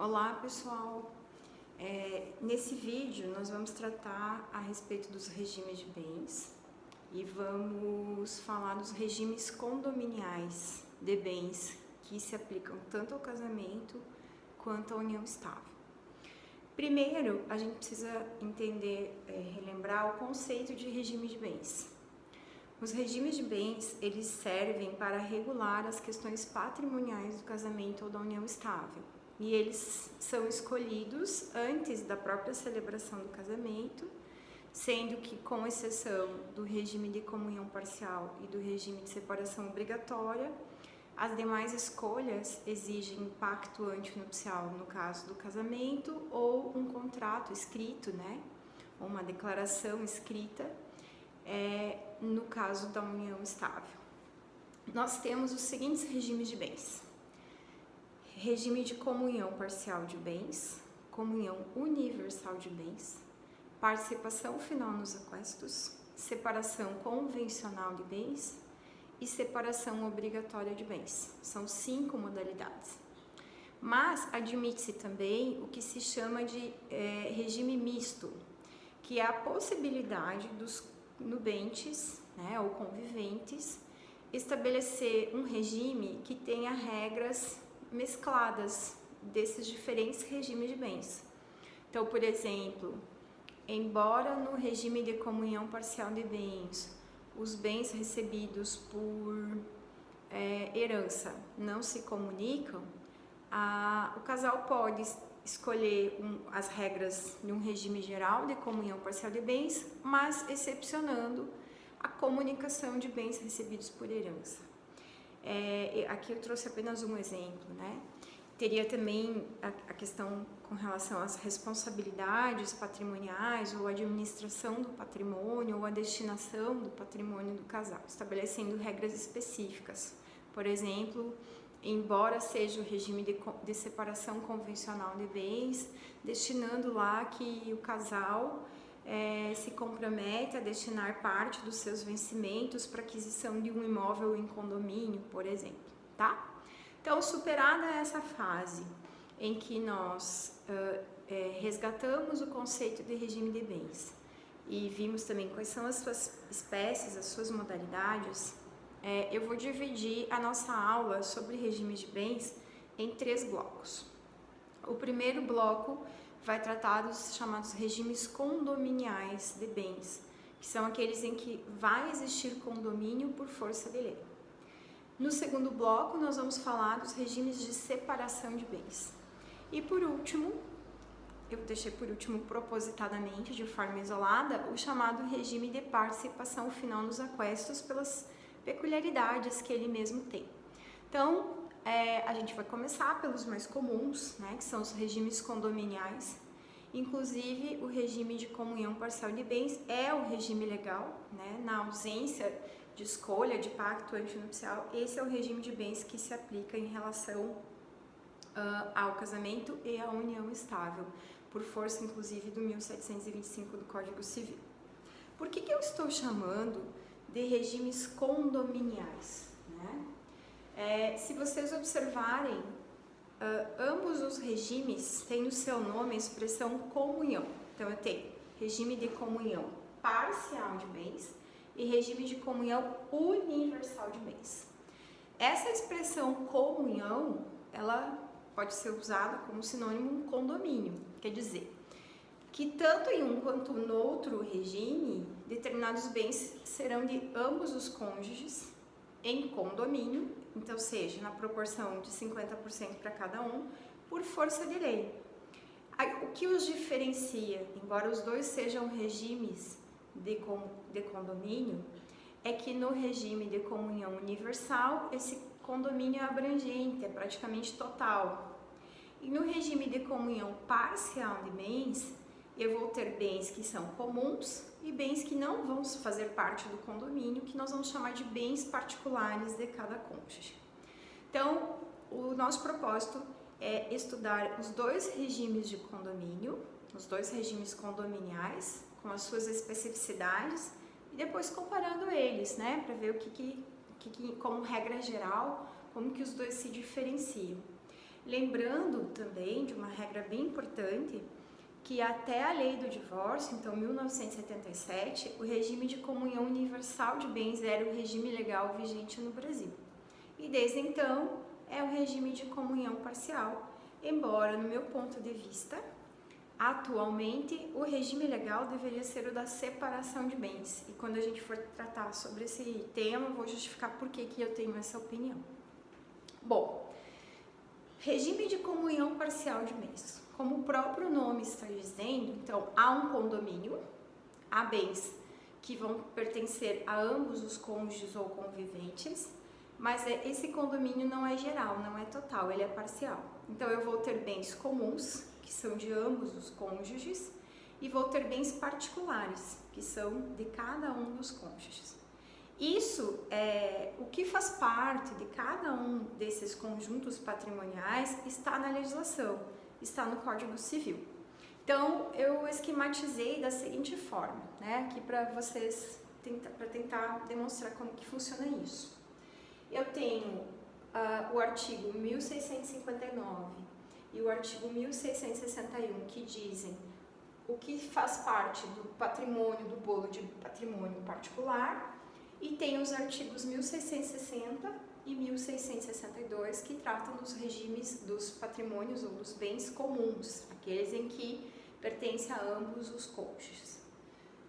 Olá pessoal, nesse vídeo nós vamos tratar a respeito dos regimes de bens e vamos falar dos regimes condominiais de bens que se aplicam tanto ao casamento quanto à união estável. Primeiro, a gente precisa entender, relembrar o conceito de regime de bens. Os regimes de bens, eles servem para regular as questões patrimoniais do casamento ou da união estável. E eles são escolhidos antes da própria celebração do casamento, sendo que, com exceção do regime de comunhão parcial e do regime de separação obrigatória, as demais escolhas exigem pacto antinupcial no caso do casamento ou um contrato escrito, ou uma declaração escrita no caso da união estável. Nós temos os seguintes regimes de bens: regime de comunhão parcial de bens, comunhão universal de bens, participação final nos aquestos, separação convencional de bens e separação obrigatória de bens. São 5 modalidades. Mas admite-se também o que se chama de regime misto, que é a possibilidade dos nubentes, ou conviventes, estabelecer um regime que tenha regras mescladas desses diferentes regimes de bens. Então, por exemplo, embora no regime de comunhão parcial de bens os bens recebidos por herança não se comunicam, o casal pode escolher as regras de um regime geral de comunhão parcial de bens, mas excepcionando a comunicação de bens recebidos por herança. Aqui eu trouxe apenas um exemplo, Teria também a questão com relação às responsabilidades patrimoniais ou administração do patrimônio ou a destinação do patrimônio do casal, estabelecendo regras específicas. Por exemplo, embora seja o regime de separação convencional de bens, destinando lá que o casal se compromete a destinar parte dos seus vencimentos para aquisição de um imóvel em condomínio, por exemplo, tá? Então, superada essa fase em que nós resgatamos o conceito de regime de bens e vimos também quais são as suas espécies, as suas modalidades, eu vou dividir a nossa aula sobre regimes de bens em 3 blocos. O primeiro bloco vai tratar dos chamados regimes condominiais de bens, que são aqueles em que vai existir condomínio por força de lei. No segundo bloco, nós vamos falar dos regimes de separação de bens. E por último, eu deixei por último propositadamente, de forma isolada, o chamado regime de participação final nos aquestos pelas peculiaridades que ele mesmo tem. Então, a gente vai começar pelos mais comuns, que são os regimes condominiais. Inclusive, o regime de comunhão parcial de bens é o regime legal, na ausência de escolha de pacto antinupcial. Esse é o regime de bens que se aplica em relação ao casamento e à união estável, por força inclusive do 1725 do Código Civil. Por que eu estou chamando de regimes condominiais? Se vocês observarem, ambos os regimes têm no seu nome a expressão comunhão. Então, eu tenho regime de comunhão parcial de bens e regime de comunhão universal de bens. Essa expressão comunhão, ela pode ser usada como sinônimo condomínio, quer dizer que tanto em um quanto no outro regime, determinados bens serão de ambos os cônjuges em condomínio, então seja na proporção de 50% para cada um, por força de lei. O que os diferencia, embora os dois sejam regimes de condomínio, é que no regime de comunhão universal, esse condomínio é abrangente, é praticamente total. E no regime de comunhão parcial de bens, eu vou ter bens que são comuns e bens que não vão fazer parte do condomínio, que nós vamos chamar de bens particulares de cada cônjuge. Então, o nosso propósito é estudar os 2 regimes de condomínio, os 2 regimes condominiais, com as suas especificidades, e depois comparando eles, para ver como regra geral, como que os dois se diferenciam. Lembrando também de uma regra bem importante, que até a lei do divórcio, então 1977, o regime de comunhão universal de bens era o regime legal vigente no Brasil. E desde então é o regime de comunhão parcial, embora no meu ponto de vista, atualmente o regime legal deveria ser o da separação de bens. E quando a gente for tratar sobre esse tema, eu vou justificar por que eu tenho essa opinião. Bom, regime de comunhão parcial de bens. Como o próprio nome está dizendo, então há um condomínio, há bens que vão pertencer a ambos os cônjuges ou conviventes, mas esse condomínio não é geral, não é total, ele é parcial. Então eu vou ter bens comuns, que são de ambos os cônjuges, e vou ter bens particulares, que são de cada um dos cônjuges. Isso é o que faz parte de cada um desses conjuntos patrimoniais está na legislação, está no Código Civil. Então eu esquematizei da seguinte forma, né, aqui para vocês para tentar demonstrar como que funciona isso. Eu tenho o artigo 1659 e o artigo 1661 que dizem o que faz parte do patrimônio, do bolo de patrimônio particular, e tem os artigos 1660 e 1662 que tratam dos regimes dos patrimônios ou dos bens comuns, aqueles em que pertence a ambos os cônjuges.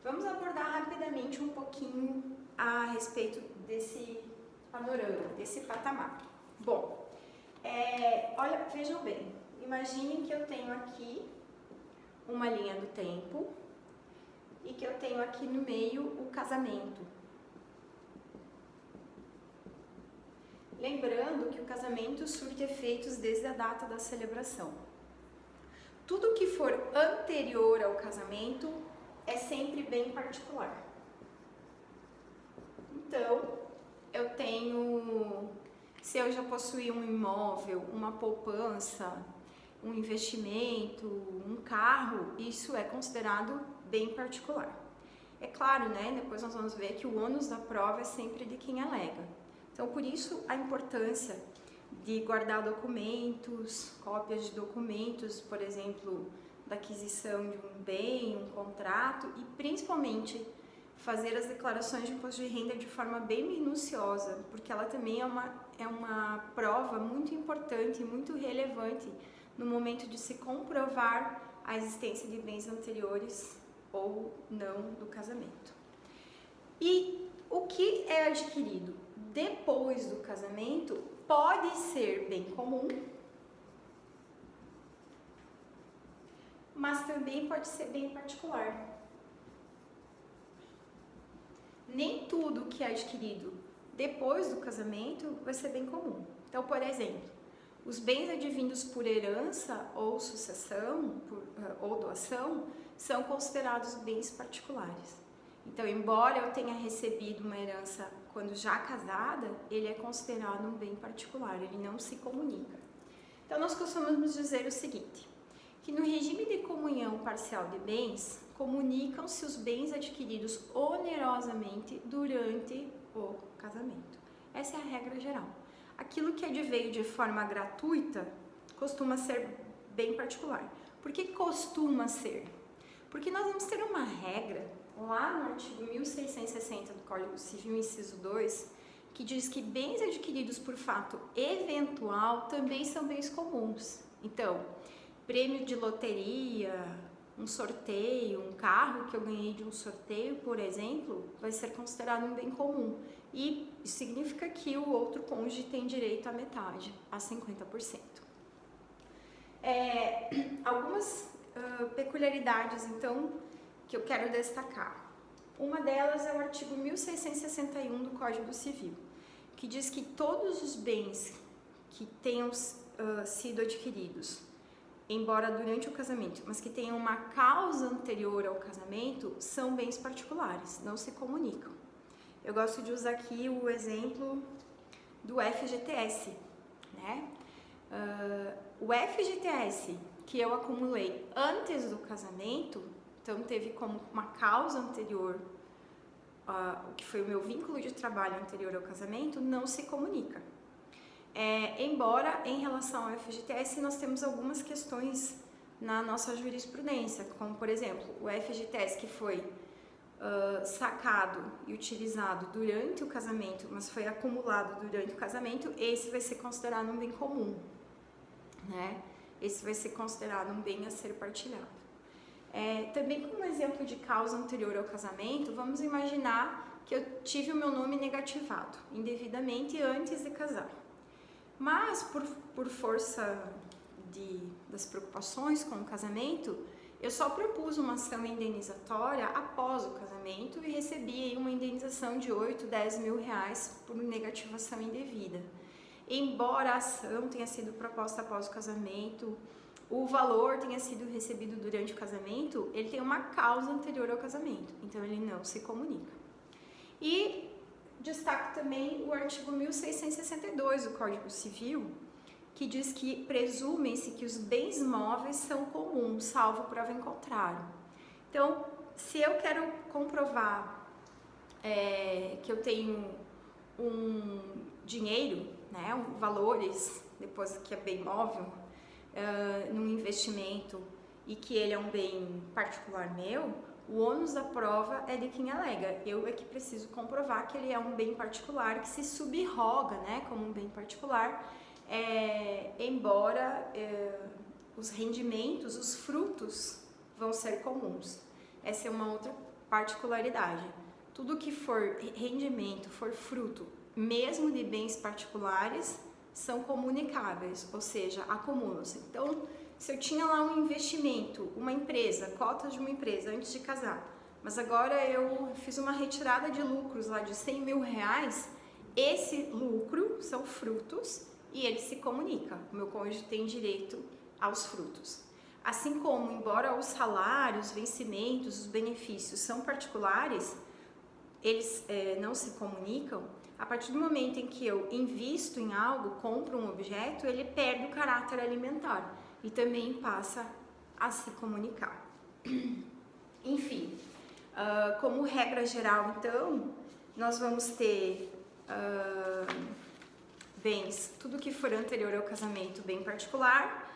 Vamos abordar rapidamente um pouquinho a respeito desse panorama, desse patamar. Bom, olha, vejam bem, imaginem que eu tenho aqui uma linha do tempo e que eu tenho aqui no meio o casamento. Lembrando que o casamento surte efeitos desde a data da celebração. Tudo que for anterior ao casamento é sempre bem particular. Então, eu tenho, se eu já possuí um imóvel, uma poupança, um investimento, um carro, isso é considerado bem particular. É claro, né? Depois nós vamos ver que o ônus da prova é sempre de quem alega. Então, por isso, a importância de guardar documentos, cópias de documentos, por exemplo, da aquisição de um bem, um contrato, e principalmente fazer as declarações de imposto de renda de forma bem minuciosa, porque ela também é uma prova muito importante e muito relevante no momento de se comprovar a existência de bens anteriores ou não do casamento. E o que é adquirido depois do casamento pode ser bem comum, mas também pode ser bem particular. Nem tudo que é adquirido depois do casamento vai ser bem comum. Então, por exemplo, os bens advindos por herança ou sucessão ou doação são considerados bens particulares. Então, embora eu tenha recebido uma herança quando já casada, ele é considerado um bem particular, ele não se comunica. Então, nós costumamos dizer o seguinte, que no regime de comunhão parcial de bens, comunicam-se os bens adquiridos onerosamente durante o casamento. Essa é a regra geral. Aquilo que adveio de forma gratuita costuma ser bem particular. Por que costuma ser? Porque nós vamos ter uma regra lá no artigo 1660 do Código Civil, inciso 2, que diz que bens adquiridos por fato eventual também são bens comuns. Então, prêmio de loteria, um sorteio, um carro que eu ganhei de um sorteio, por exemplo, vai ser considerado um bem comum. E isso significa que o outro cônjuge tem direito à metade, a 50%. Algumas peculiaridades, então, que eu quero destacar. Uma delas é o artigo 1661 do Código Civil, que diz que todos os bens que tenham sido adquiridos, embora durante o casamento, mas que tenham uma causa anterior ao casamento, são bens particulares, não se comunicam. Eu gosto de usar aqui o exemplo do FGTS, né? O FGTS que eu acumulei antes do casamento, então teve como uma causa anterior, o que foi o meu vínculo de trabalho anterior ao casamento, não se comunica. Embora em relação ao FGTS nós temos algumas questões na nossa jurisprudência, como por exemplo, o FGTS que foi sacado e utilizado durante o casamento, mas foi acumulado durante o casamento, esse vai ser considerado um bem comum, né? Esse vai ser considerado um bem a ser partilhado. Também como exemplo de causa anterior ao casamento, vamos imaginar que eu tive o meu nome negativado indevidamente antes de casar. Mas por força das preocupações com o casamento, eu só propus uma ação indenizatória após o casamento e recebi uma indenização de 8, 10 mil reais por negativação indevida. Embora a ação tenha sido proposta após o casamento, o valor tenha sido recebido durante o casamento, ele tem uma causa anterior ao casamento, então ele não se comunica. E destaco também o artigo 1662 do Código Civil, que diz que presume-se que os bens móveis são comuns, salvo prova em contrário. Então, se eu quero comprovar que eu tenho um dinheiro, né, valores, depois que é bem móvel, num investimento e que ele é um bem particular meu, o ônus da prova é de quem alega. Eu é que preciso comprovar que ele é um bem particular, que se subroga, né, como um bem particular, embora os rendimentos, os frutos vão ser comuns. Essa é uma outra particularidade. Tudo que for rendimento, for fruto, mesmo de bens particulares, são comunicáveis, ou seja, acumulam-se. Então, se eu tinha lá um investimento, uma empresa, cotas de uma empresa antes de casar, mas agora eu fiz uma retirada de lucros lá de 100 mil reais, esse lucro são frutos e ele se comunica. O meu cônjuge tem direito aos frutos. Assim como, embora os salários, vencimentos, os benefícios são particulares, eles não se comunicam. A partir do momento em que eu invisto em algo, compro um objeto, ele perde o caráter alimentar e também passa a se comunicar. Enfim, como regra geral, então, nós vamos ter bens, tudo que for anterior ao casamento, bem particular,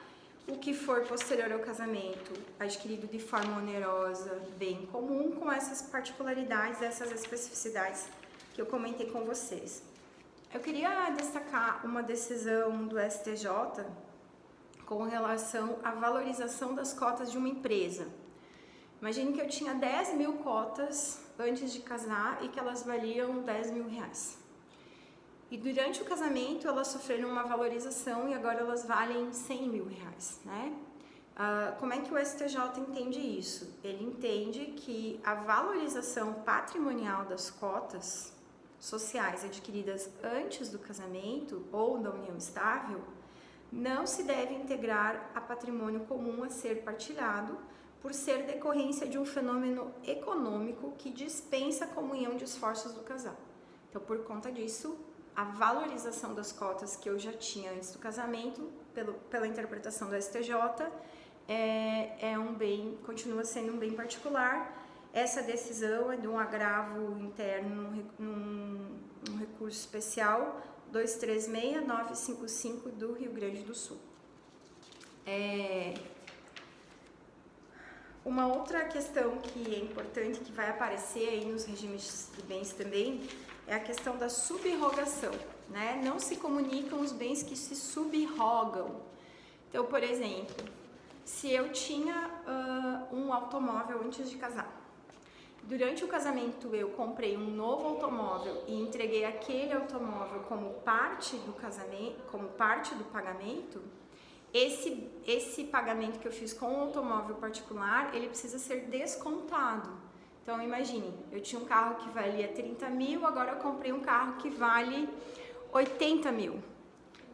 o que for posterior ao casamento, adquirido de forma onerosa, bem comum, com essas particularidades, essas especificidades que eu comentei com vocês. Eu queria destacar uma decisão do STJ com relação à valorização das cotas de uma empresa. Imagine que eu tinha 10 mil cotas antes de casar e que elas valiam 10 mil reais. E durante o casamento elas sofreram uma valorização e agora elas valem 100 mil reais, né? Como é que o STJ entende isso? Ele entende que a valorização patrimonial das cotas sociais adquiridas antes do casamento ou da união estável não se deve integrar a patrimônio comum a ser partilhado por ser decorrência de um fenômeno econômico que dispensa a comunhão de esforços do casal. Então, por conta disso, a valorização das cotas que eu já tinha antes do casamento, pela interpretação do STJ, é um bem, continua sendo um bem particular. Essa decisão é de um agravo interno num recurso especial 236-955 do Rio Grande do Sul. Uma outra questão que é importante, que vai aparecer aí nos regimes de bens também, é a questão da subrogação, né? Não se comunicam os bens que se subrogam. Então, por exemplo, se eu tinha um automóvel antes de casar, durante o casamento eu comprei um novo automóvel e entreguei aquele automóvel como parte do casamento, como parte do pagamento, esse pagamento que eu fiz com o automóvel particular, ele precisa ser descontado. Então, imagine, eu tinha um carro que valia 30 mil, agora eu comprei um carro que vale 80 mil.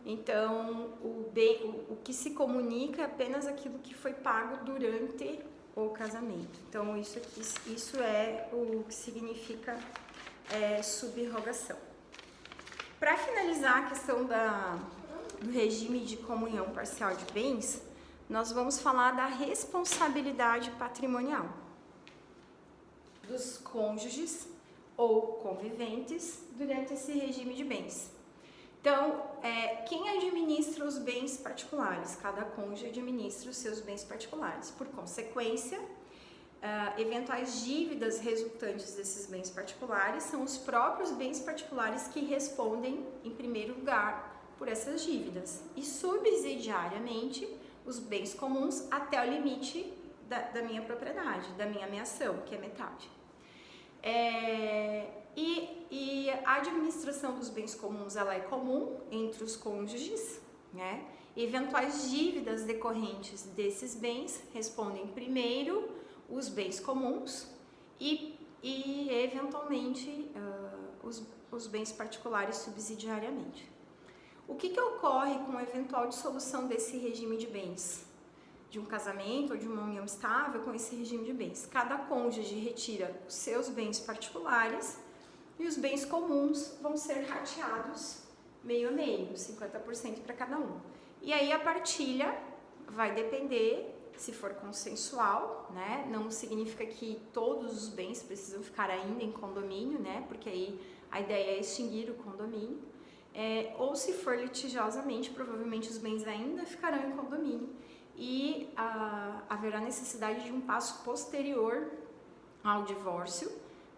Então, o que se comunica é apenas aquilo que foi pago durante o casamento. Então, isso é o que significa subrogação. Para finalizar a questão do regime de comunhão parcial de bens, nós vamos falar da responsabilidade patrimonial dos cônjuges ou conviventes durante esse regime de bens. Então, quem administra os bens particulares? Cada cônjuge administra os seus bens particulares. Por consequência, eventuais dívidas resultantes desses bens particulares são os próprios bens particulares que respondem, em primeiro lugar, por essas dívidas. E, subsidiariamente, os bens comuns até o limite da minha propriedade, da minha meação, que é metade. E a administração dos bens comuns ela é comum entre os cônjuges, né? Eventuais dívidas decorrentes desses bens respondem primeiro os bens comuns e eventualmente os bens particulares subsidiariamente. O que ocorre com a eventual dissolução desse regime de bens? De um casamento ou de uma união estável com esse regime de bens. Cada cônjuge retira os seus bens particulares e os bens comuns vão ser rateados meio a meio, 50% para cada um. E aí a partilha vai depender, se for consensual, né? Não significa que todos os bens precisam ficar ainda em condomínio, né? Porque aí a ideia é extinguir o condomínio. Ou se for litigiosamente, provavelmente os bens ainda ficarão em condomínio e haverá necessidade de um passo posterior ao divórcio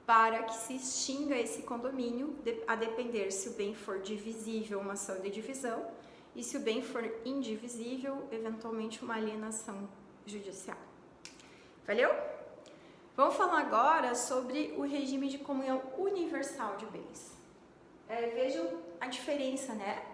para que se extinga esse condomínio, a depender se o bem for divisível, uma ação de divisão, e se o bem for indivisível, eventualmente uma alienação judicial. Valeu? Vamos falar agora sobre o regime de comunhão universal de bens. Vejam a diferença, né?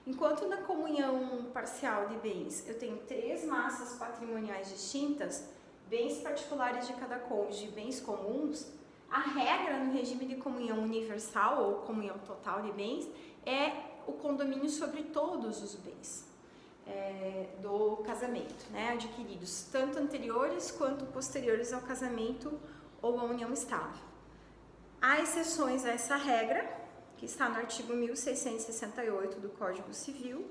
Enquanto na comunhão parcial de bens eu tenho 3 massas patrimoniais distintas, bens particulares de cada cônjuge e bens comuns, a regra no regime de comunhão universal ou comunhão total de bens é o condomínio sobre todos os bens do casamento, né? Adquiridos tanto anteriores quanto posteriores ao casamento ou à união estável. Há exceções a essa regra, que está no artigo 1668 do Código Civil,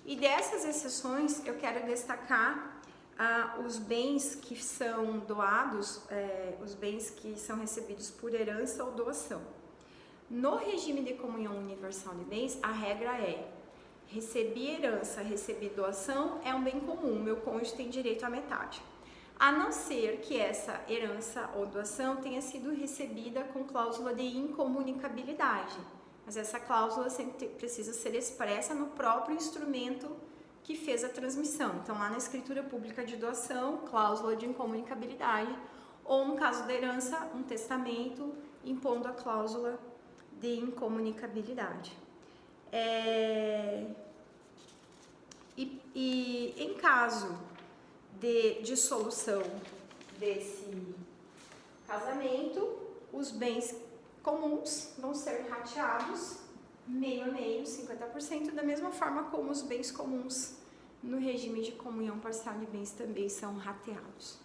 e dessas exceções eu quero destacar os bens que são doados, os bens que são recebidos por herança ou doação. No regime de comunhão universal de bens, a regra é: recebi herança, recebi doação, é um bem comum, meu cônjuge tem direito à metade. A não ser que essa herança ou doação tenha sido recebida com cláusula de incomunicabilidade. Mas essa cláusula sempre precisa ser expressa no próprio instrumento que fez a transmissão. Então, lá na escritura pública de doação, cláusula de incomunicabilidade, ou no caso da herança, um testamento impondo a cláusula de incomunicabilidade. E em caso de dissolução desse casamento, os bens comuns vão ser rateados meio a meio, 50%, da mesma forma como os bens comuns no regime de comunhão parcial de bens também são rateados.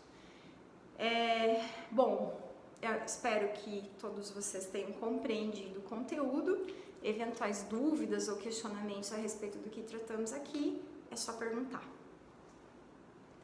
Bom, eu espero que todos vocês tenham compreendido o conteúdo. Eventuais dúvidas ou questionamentos a respeito do que tratamos aqui, é só perguntar.